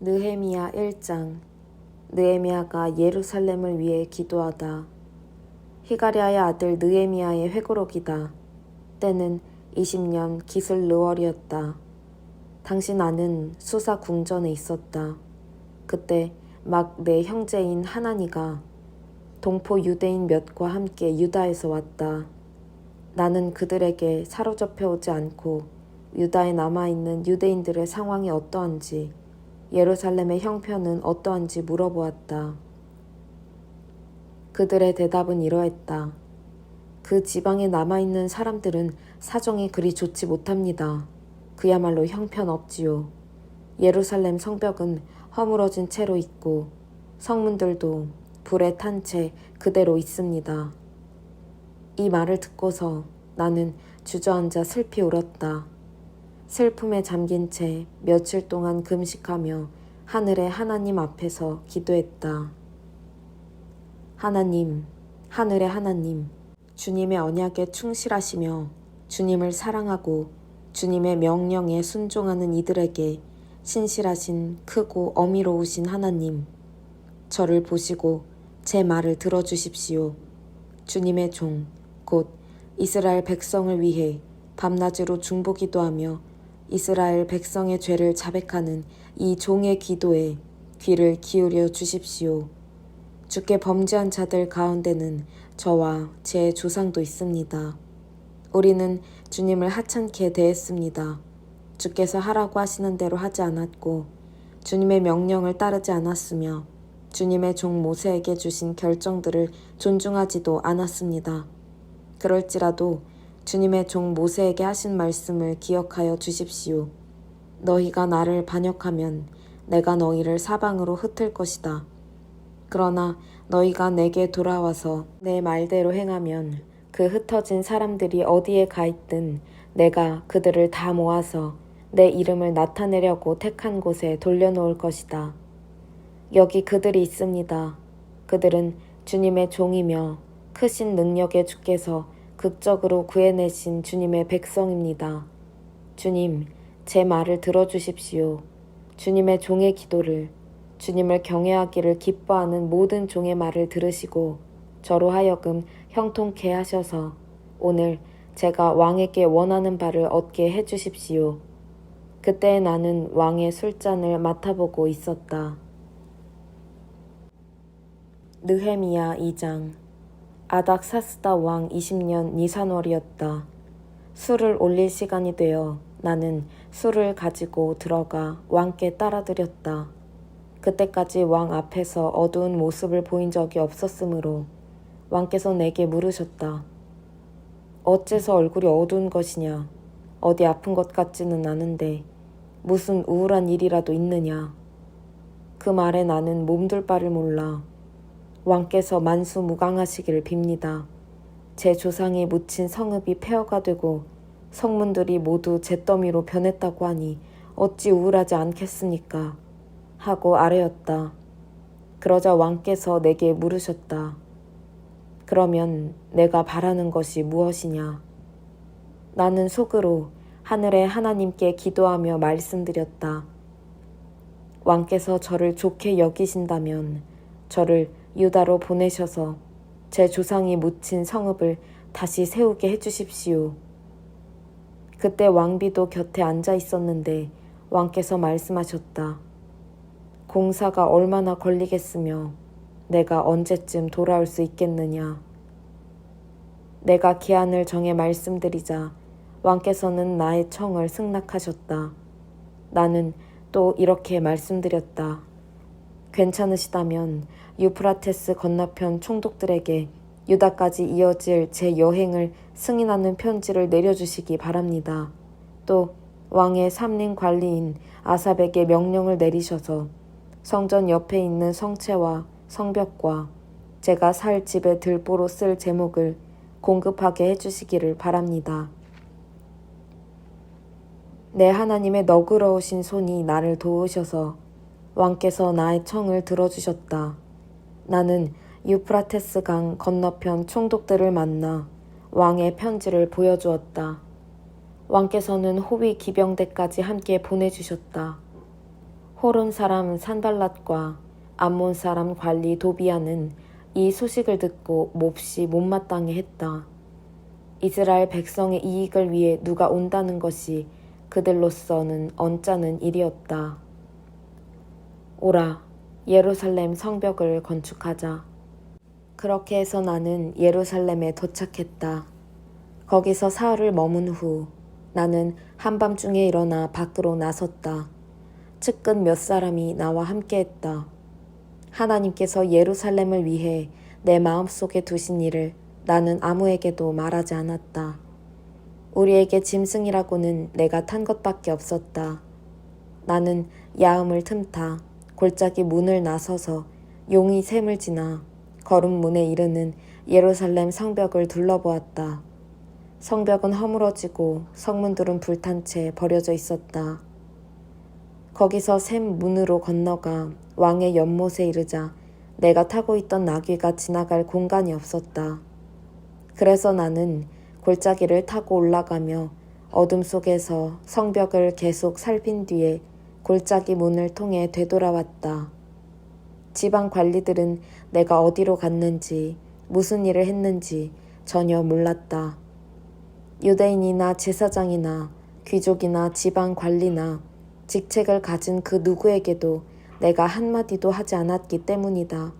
느헤미야 1장. 느헤미야가 예루살렘을 위해 기도하다. 히가랴의 아들 느헤미야의 회고록이다. 때는 20년 기슬르월이었다. 당시 나는 수사 궁전에 있었다. 그때 막 내 형제인 하나니가 동포 유대인 몇과 함께 유다에서 왔다. 나는 그들에게 사로잡혀 오지 않고 유다에 남아있는 유대인들의 상황이 어떠한지, 예루살렘의 형편은 어떠한지 물어보았다. 그들의 대답은 이러했다. 그 지방에 남아있는 사람들은 사정이 그리 좋지 못합니다. 그야말로 형편없지요. 예루살렘 성벽은 허물어진 채로 있고 성문들도 불에 탄 채 그대로 있습니다. 이 말을 듣고서 나는 주저앉아 슬피 울었다. 슬픔에 잠긴 채 며칠 동안 금식하며 하늘의 하나님 앞에서 기도했다. 하나님, 하늘의 하나님, 주님의 언약에 충실하시며 주님을 사랑하고 주님의 명령에 순종하는 이들에게 신실하신 크고 어미로우신 하나님, 저를 보시고 제 말을 들어주십시오. 주님의 종, 곧 이스라엘 백성을 위해 밤낮으로 중보기도하며 이스라엘 백성의 죄를 자백하는 이 종의 기도에 귀를 기울여 주십시오. 주께 범죄한 자들 가운데는 저와 제 조상도 있습니다. 우리는 주님을 하찮게 대했습니다. 주께서 하라고 하시는 대로 하지 않았고 주님의 명령을 따르지 않았으며 주님의 종 모세에게 주신 결정들을 존중하지도 않았습니다. 그럴지라도 주님의 종 모세에게 하신 말씀을 기억하여 주십시오. 너희가 나를 반역하면 내가 너희를 사방으로 흩을 것이다. 그러나 너희가 내게 돌아와서 내 말대로 행하면 그 흩어진 사람들이 어디에 가 있든 내가 그들을 다 모아서 내 이름을 나타내려고 택한 곳에 돌려놓을 것이다. 여기 그들이 있습니다. 그들은 주님의 종이며 크신 능력의 주께서 극적으로 구해내신 주님의 백성입니다. 주님, 제 말을 들어주십시오. 주님의 종의 기도를, 주님을 경외하기를 기뻐하는 모든 종의 말을 들으시고 저로 하여금 형통케 하셔서 오늘 제가 왕에게 원하는 바를 얻게 해주십시오. 그때 나는 왕의 술잔을 맡아보고 있었다. 느헤미야 2장. 아닥사스다 왕 20년 니산월이었다. 술을 올릴 시간이 되어 나는 술을 가지고 들어가 왕께 따라드렸다. 그때까지 왕 앞에서 어두운 모습을 보인 적이 없었으므로 왕께서 내게 물으셨다. 어째서 얼굴이 어두운 것이냐? 어디 아픈 것 같지는 않은데 무슨 우울한 일이라도 있느냐? 그 말에 나는 몸둘 바를 몰라 왕께서 만수무강하시기를 빕니다. 제 조상이 묻힌 성읍이 폐허가 되고 성문들이 모두 잿더미로 변했다고 하니 어찌 우울하지 않겠습니까? 하고 아뢰었다. 그러자 왕께서 내게 물으셨다. 그러면 내가 바라는 것이 무엇이냐? 나는 속으로 하늘의 하나님께 기도하며 말씀드렸다. 왕께서 저를 좋게 여기신다면 저를 유다로 보내셔서 제 조상이 묻힌 성읍을 다시 세우게 해주십시오. 그때 왕비도 곁에 앉아 있었는데 왕께서 말씀하셨다. 공사가 얼마나 걸리겠으며 내가 언제쯤 돌아올 수 있겠느냐. 내가 기한을 정해 말씀드리자 왕께서는 나의 청을 승낙하셨다. 나는 또 이렇게 말씀드렸다. 괜찮으시다면 유프라테스 건너편 총독들에게 유다까지 이어질 제 여행을 승인하는 편지를 내려주시기 바랍니다. 또 왕의 삼림 관리인 아삽에게 명령을 내리셔서 성전 옆에 있는 성체와 성벽과 제가 살 집의 들보로 쓸 제목을 공급하게 해주시기를 바랍니다. 내 하나님의 너그러우신 손이 나를 도우셔서 왕께서 나의 청을 들어주셨다. 나는 유프라테스 강 건너편 총독들을 만나 왕의 편지를 보여주었다. 왕께서는 호위 기병대까지 함께 보내주셨다. 호론 사람 산발랏과 암몬 사람 관리 도비아는 이 소식을 듣고 몹시 못마땅해 했다. 이스라엘 백성의 이익을 위해 누가 온다는 것이 그들로서는 언짢은 일이었다. 오라, 예루살렘 성벽을 건축하자. 그렇게 해서 나는 예루살렘에 도착했다. 거기서 사흘을 머문 후 나는 한밤중에 일어나 밖으로 나섰다. 측근 몇 사람이 나와 함께했다. 하나님께서 예루살렘을 위해 내 마음속에 두신 일을 나는 아무에게도 말하지 않았다. 우리에게 짐승이라고는 내가 탄 것밖에 없었다. 나는 야음을 틈타 골짜기 문을 나서서 용이 샘을 지나 거름문에 이르는 예루살렘 성벽을 둘러보았다. 성벽은 허물어지고 성문들은 불탄 채 버려져 있었다. 거기서 샘 문으로 건너가 왕의 연못에 이르자 내가 타고 있던 나귀가 지나갈 공간이 없었다. 그래서 나는 골짜기를 타고 올라가며 어둠 속에서 성벽을 계속 살핀 뒤에 골짜기 문을 통해 되돌아왔다. 지방 관리들은 내가 어디로 갔는지 무슨 일을 했는지 전혀 몰랐다. 유대인이나 제사장이나 귀족이나 지방 관리나 직책을 가진 그 누구에게도 내가 한마디도 하지 않았기 때문이다.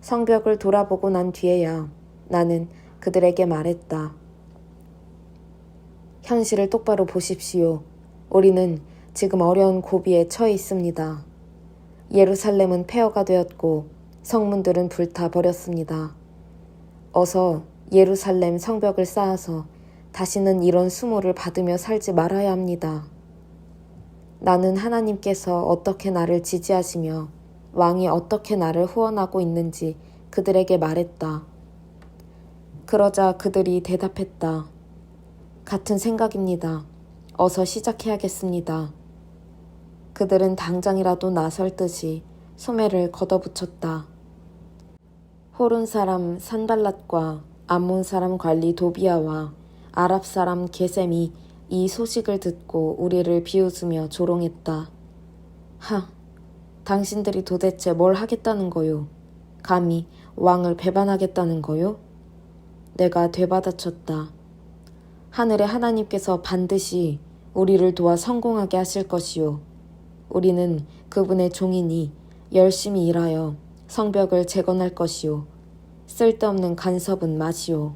성벽을 돌아보고 난 뒤에야 나는 그들에게 말했다. 현실을 똑바로 보십시오. 우리는 지금 어려운 고비에 처해 있습니다. 예루살렘은 폐허가 되었고 성문들은 불타 버렸습니다. 어서 예루살렘 성벽을 쌓아서 다시는 이런 수모를 받으며 살지 말아야 합니다. 나는 하나님께서 어떻게 나를 지지하시며 왕이 어떻게 나를 후원하고 있는지 그들에게 말했다. 그러자 그들이 대답했다. 같은 생각입니다. 어서 시작해야겠습니다. 그들은 당장이라도 나설 듯이 소매를 걷어붙였다. 호론 사람 산발랏과 암몬 사람 관리 도비아와 아랍 사람 게셈이 이 소식을 듣고 우리를 비웃으며 조롱했다. 하, 당신들이 도대체 뭘 하겠다는 거요? 감히 왕을 배반하겠다는 거요? 내가 되받아쳤다. 하늘의 하나님께서 반드시 우리를 도와 성공하게 하실 것이요. 우리는 그분의 종이니 열심히 일하여 성벽을 재건할 것이요. 쓸데없는 간섭은 마시오.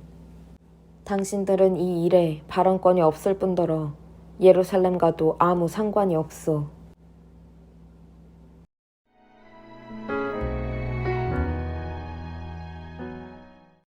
당신들은 이 일에 발언권이 없을 뿐더러 예루살렘과도 아무 상관이 없소.